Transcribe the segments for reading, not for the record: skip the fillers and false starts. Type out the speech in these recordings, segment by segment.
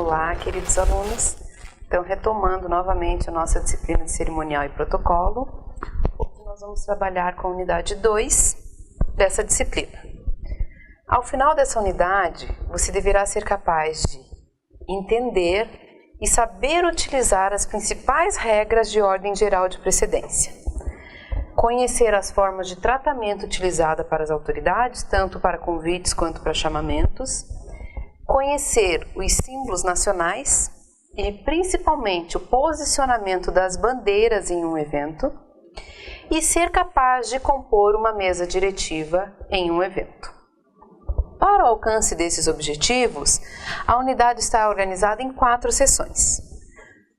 Olá, queridos alunos. Então, retomando novamente a nossa disciplina de cerimonial e protocolo, hoje nós vamos trabalhar com a unidade 2 dessa disciplina. Ao final dessa unidade, você deverá ser capaz de entender e saber utilizar as principais regras de ordem geral de precedência. Conhecer as formas de tratamento utilizada para as autoridades, tanto para convites quanto para chamamentos. Conhecer os símbolos nacionais e principalmente o posicionamento das bandeiras em um evento. E ser capaz de compor uma mesa diretiva em um evento. Para o alcance desses objetivos, a unidade está organizada em 4 sessões.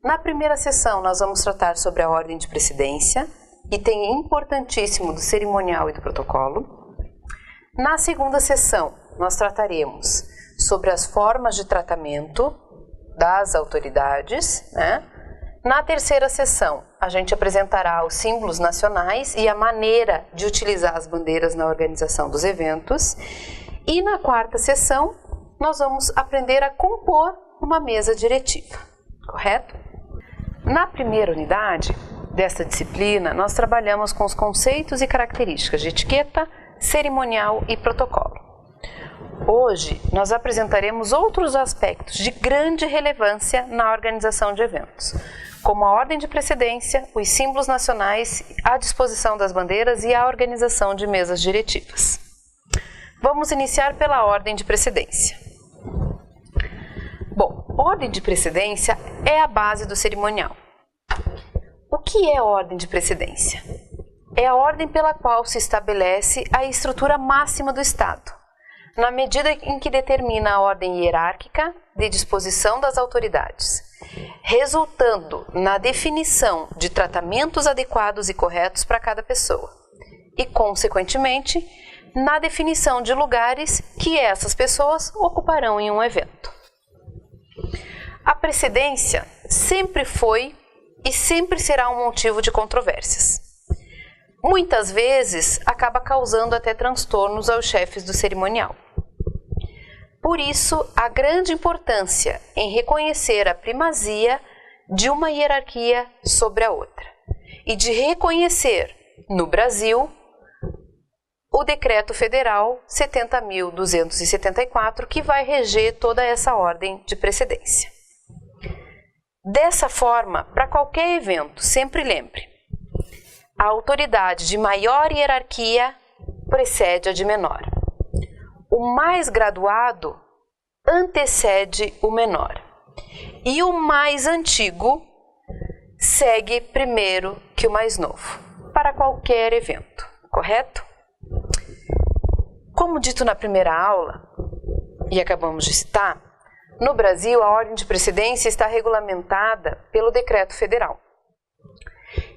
Na primeira sessão, nós vamos tratar sobre a ordem de precedência, item importantíssimo do cerimonial e do protocolo. Na segunda sessão, nós trataremos sobre as formas de tratamento das autoridades, né? Na terceira sessão, a gente apresentará os símbolos nacionais e a maneira de utilizar as bandeiras na organização dos eventos. E na quarta sessão, nós vamos aprender a compor uma mesa diretiva, correto? Na primeira unidade desta disciplina, nós trabalhamos com os conceitos e características de etiqueta, cerimonial e protocolo. Hoje, nós apresentaremos outros aspectos de grande relevância na organização de eventos, como a ordem de precedência, os símbolos nacionais, a disposição das bandeiras e a organização de mesas diretivas. Vamos iniciar pela ordem de precedência. Bom, ordem de precedência é a base do cerimonial. O que é ordem de precedência? É a ordem pela qual se estabelece a estrutura máxima do Estado, na medida em que determina a ordem hierárquica de disposição das autoridades, resultando na definição de tratamentos adequados e corretos para cada pessoa e, consequentemente, na definição de lugares que essas pessoas ocuparão em um evento. A precedência sempre foi e sempre será um motivo de controvérsias. Muitas vezes acaba causando até transtornos aos chefes do cerimonial. Por isso, a grande importância em reconhecer a primazia de uma hierarquia sobre a outra e de reconhecer, no Brasil, o Decreto Federal 70.274, que vai reger toda essa ordem de precedência. Dessa forma, para qualquer evento, sempre lembre, a autoridade de maior hierarquia precede a de menor. O mais graduado antecede o menor. E o mais antigo segue primeiro que o mais novo, para qualquer evento, correto? Como dito na primeira aula, e acabamos de citar, no Brasil a ordem de precedência está regulamentada pelo Decreto Federal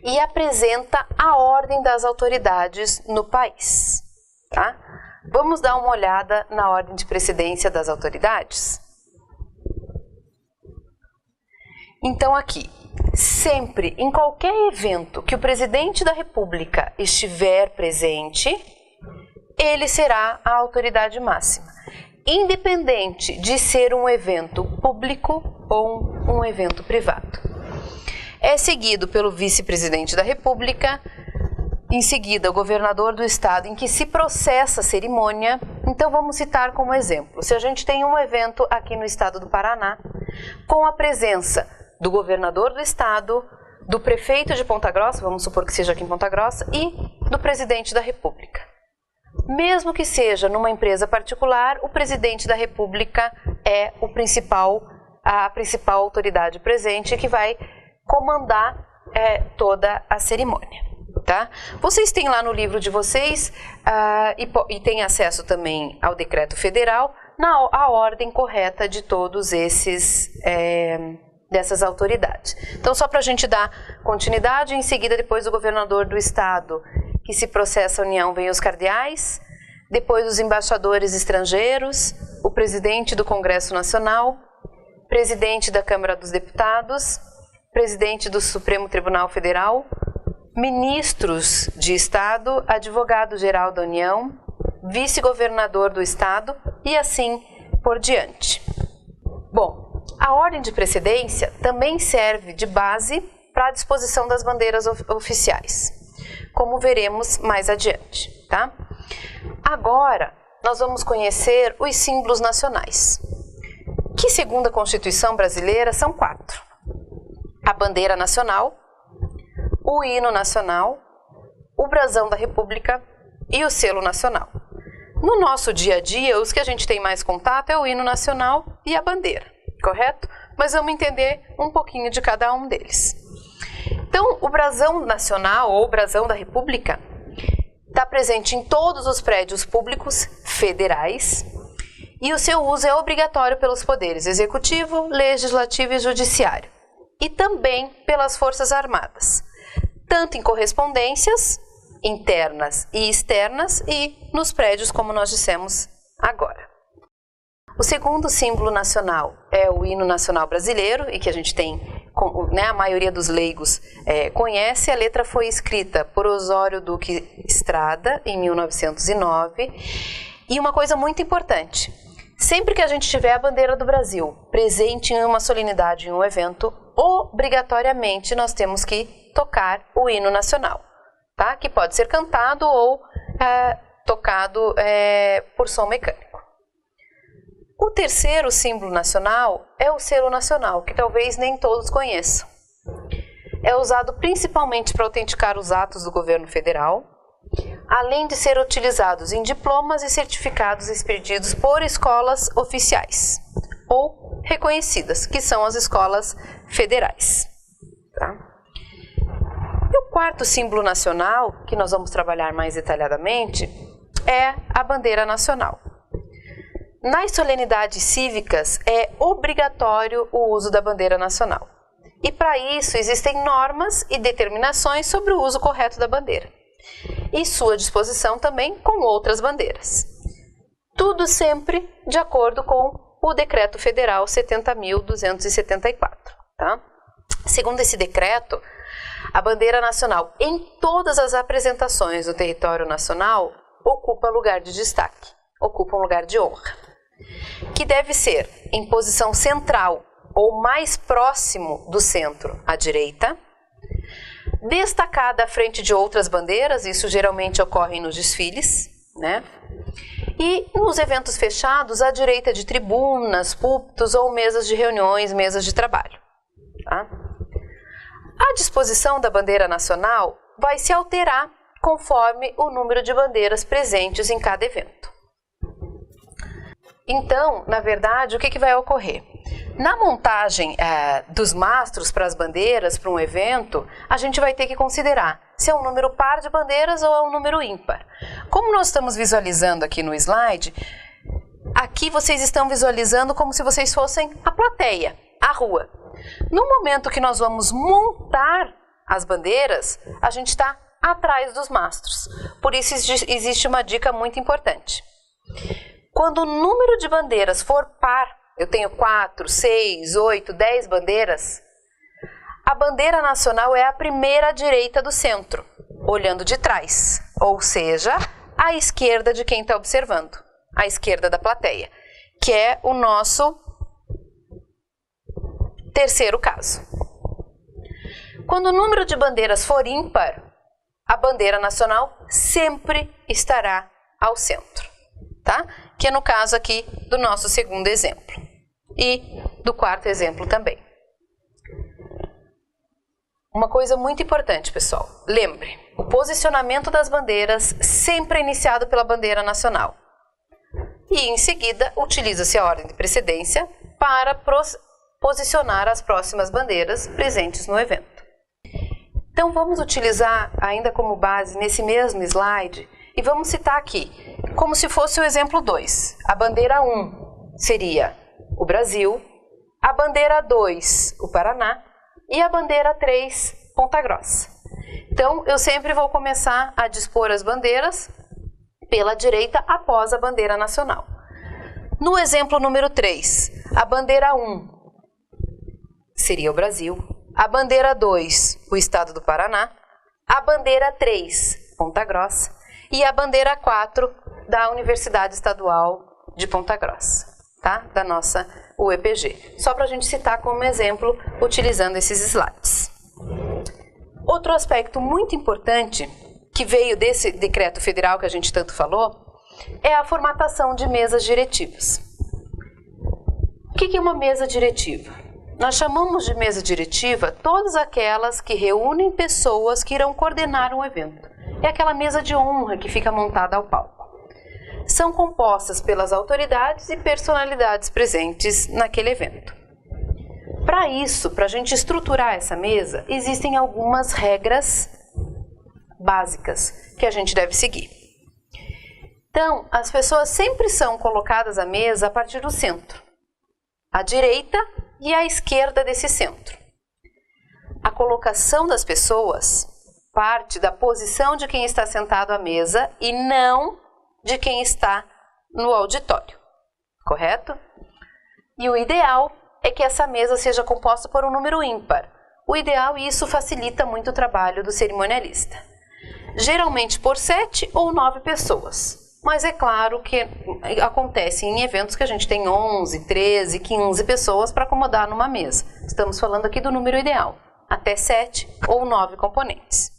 e apresenta a ordem das autoridades no país, tá? Vamos dar uma olhada na ordem de precedência das autoridades? Então aqui, sempre, em qualquer evento que o presidente da República estiver presente, ele será a autoridade máxima, independente de ser um evento público ou um evento privado. É seguido pelo vice-presidente da República, em seguida o governador do estado em que se processa a cerimônia. Então vamos citar como exemplo, se a gente tem um evento aqui no estado do Paraná, com a presença do governador do estado, do prefeito de Ponta Grossa, vamos supor que seja aqui em Ponta Grossa, e do presidente da República. Mesmo que seja numa empresa particular, o presidente da República é a principal autoridade presente que vai comandar toda a cerimônia. Tá? Vocês têm lá no livro de vocês e têm acesso também ao Decreto Federal a ordem correta de todos dessas autoridades. Então, só para a gente dar continuidade, em seguida, depois do governador do estado, que se processa a União, vem os cardeais, depois os embaixadores estrangeiros, o presidente do Congresso Nacional, presidente da Câmara dos Deputados, presidente do Supremo Tribunal Federal, ministros de Estado, advogado-geral da União, vice-governador do Estado e assim por diante. Bom, A ordem de precedência também serve de base para a disposição das bandeiras oficiais, como veremos mais adiante, tá? Agora, nós vamos conhecer os símbolos nacionais, que segundo a Constituição brasileira são 4. A bandeira nacional, o hino nacional, o brasão da República e o selo nacional. No nosso dia a dia, os que a gente tem mais contato é o hino nacional e a bandeira, correto? Mas vamos entender um pouquinho de cada um deles. Então, o brasão nacional ou brasão da República está presente em todos os prédios públicos federais e o seu uso é obrigatório pelos poderes executivo, legislativo e judiciário e também pelas Forças Armadas, tanto em correspondências internas e externas e nos prédios, como nós dissemos agora. O segundo símbolo nacional é o hino nacional brasileiro, e que a gente tem, né, a maioria dos leigos conhece. A letra foi escrita por Osório Duque Estrada, em 1909. E uma coisa muito importante, sempre que a gente tiver a bandeira do Brasil presente em uma solenidade, em um evento, obrigatoriamente nós temos que tocar o hino nacional, tá? Que pode ser cantado ou tocado por som mecânico. O terceiro símbolo nacional é o selo nacional, que talvez nem todos conheçam. É usado principalmente para autenticar os atos do governo federal, além de ser utilizados em diplomas e certificados expedidos por escolas oficiais ou reconhecidas, que são as escolas federais. Tá? E o quarto símbolo nacional, que nós vamos trabalhar mais detalhadamente, é a bandeira nacional. Nas solenidades cívicas é obrigatório o uso da bandeira nacional. E para isso existem normas e determinações sobre o uso correto da bandeira. E sua disposição também com outras bandeiras. Tudo sempre de acordo com o Decreto Federal 70.274. Tá? Segundo esse decreto, a bandeira nacional em todas as apresentações do território nacional ocupa lugar de destaque, ocupa um lugar de honra, que deve ser em posição central ou mais próximo do centro à direita, destacada à frente de outras bandeiras, isso geralmente ocorre nos desfiles, né? E nos eventos fechados à direita de tribunas, púlpitos ou mesas de reuniões, mesas de trabalho. Tá? A disposição da bandeira nacional vai se alterar conforme o número de bandeiras presentes em cada evento. Então, na verdade, o que vai ocorrer? Na montagem dos mastros para as bandeiras, para um evento, a gente vai ter que considerar se é um número par de bandeiras ou é um número ímpar. Como nós estamos visualizando aqui no slide, aqui vocês estão visualizando como se vocês fossem a plateia, a rua. No momento que nós vamos montar as bandeiras, a gente está atrás dos mastros. Por isso existe uma dica muito importante. Quando o número de bandeiras for par, eu tenho 4, 6, 8, 10 bandeiras, a bandeira nacional é a primeira à direita do centro, olhando de trás, ou seja, à esquerda de quem está observando, à esquerda da plateia, que é o nosso terceiro caso. Quando o número de bandeiras for ímpar, a bandeira nacional sempre estará ao centro, tá? Que é no caso aqui do nosso segundo exemplo e do quarto exemplo também. Uma coisa muito importante, pessoal, lembre, o posicionamento das bandeiras sempre é iniciado pela bandeira nacional e em seguida utiliza-se a ordem de precedência para posicionar as próximas bandeiras presentes no evento. Então vamos utilizar ainda como base nesse mesmo slide e vamos citar aqui como se fosse o exemplo 2. A bandeira 1 seria o Brasil, a bandeira 2 o Paraná e a bandeira 3 Ponta Grossa. Então eu sempre vou começar a dispor as bandeiras pela direita após a bandeira nacional. No exemplo número 3, a bandeira 1 seria o Brasil, a bandeira 2 o estado do Paraná, a bandeira 3 Ponta Grossa e a bandeira 4 da Universidade Estadual de Ponta Grossa, tá? Da nossa o EPG. Só para a gente citar como exemplo, utilizando esses slides. Outro aspecto muito importante que veio desse decreto federal que a gente tanto falou é a formatação de mesas diretivas. O que é uma mesa diretiva? Nós chamamos de mesa diretiva todas aquelas que reúnem pessoas que irão coordenar um evento. É aquela mesa de honra que fica montada ao palco. São compostas pelas autoridades e personalidades presentes naquele evento. Para isso, para a gente estruturar essa mesa, existem algumas regras básicas que a gente deve seguir. Então, as pessoas sempre são colocadas à mesa a partir do centro, à direita e à esquerda desse centro. A colocação das pessoas parte da posição de quem está sentado à mesa e não de quem está no auditório, correto? E o ideal é que essa mesa seja composta por um número ímpar. O ideal, e isso facilita muito o trabalho do cerimonialista. Geralmente por 7 ou 9 pessoas. Mas é claro que acontece em eventos que a gente tem 11, 13, 15 pessoas para acomodar numa mesa. Estamos falando aqui do número ideal, até 7 ou 9 componentes.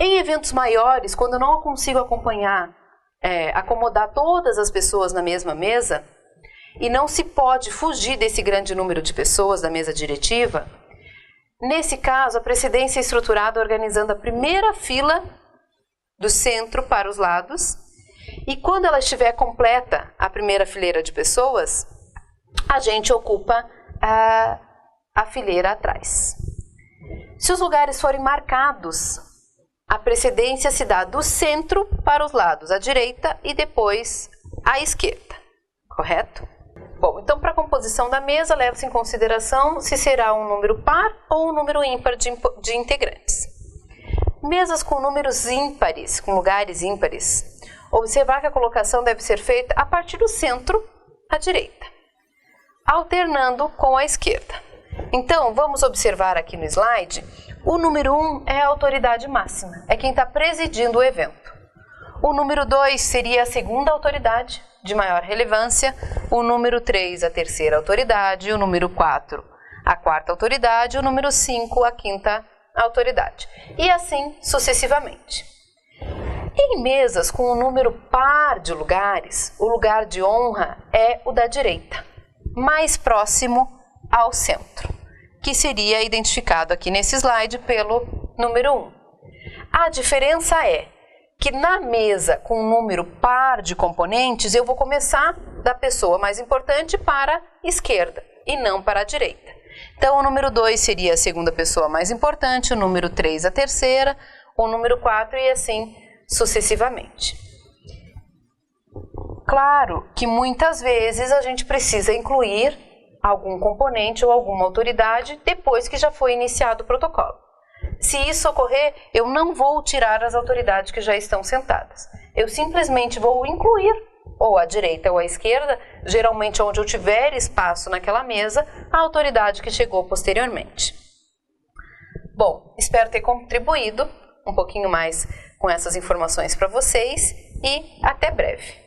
Em eventos maiores, quando eu não consigo acomodar todas as pessoas na mesma mesa, e não se pode fugir desse grande número de pessoas da mesa diretiva, nesse caso, a precedência é estruturada organizando a primeira fila do centro para os lados, e quando ela estiver completa, a primeira fileira de pessoas, a gente ocupa a fileira atrás. Se os lugares forem marcados, a precedência se dá do centro para os lados, à direita e depois à esquerda, correto? Bom, então para a composição da mesa, leva-se em consideração se será um número par ou um número ímpar de integrantes. Mesas com números ímpares, com lugares ímpares, observar que a colocação deve ser feita a partir do centro à direita, alternando com a esquerda. Então, vamos observar aqui no slide, o número 1 é a autoridade máxima, é quem está presidindo o evento. O número 2 seria a segunda autoridade, de maior relevância, o número 3 a terceira autoridade, o número 4 a quarta autoridade, o número 5 a quinta autoridade, e assim sucessivamente. Em mesas com um número par de lugares, o lugar de honra é o da direita, mais próximo ao centro, que seria identificado aqui nesse slide pelo número 1. A diferença é que na mesa com um número par de componentes, eu vou começar da pessoa mais importante para a esquerda e não para a direita. Então, o número 2 seria a segunda pessoa mais importante, o número 3 a terceira, o número 4 e assim sucessivamente. Claro que muitas vezes a gente precisa incluir algum componente ou alguma autoridade depois que já foi iniciado o protocolo. Se isso ocorrer, eu não vou tirar as autoridades que já estão sentadas. Eu simplesmente vou incluir, ou à direita ou à esquerda, geralmente onde eu tiver espaço naquela mesa, a autoridade que chegou posteriormente. Bom, espero ter contribuído um pouquinho mais com essas informações para vocês e até breve.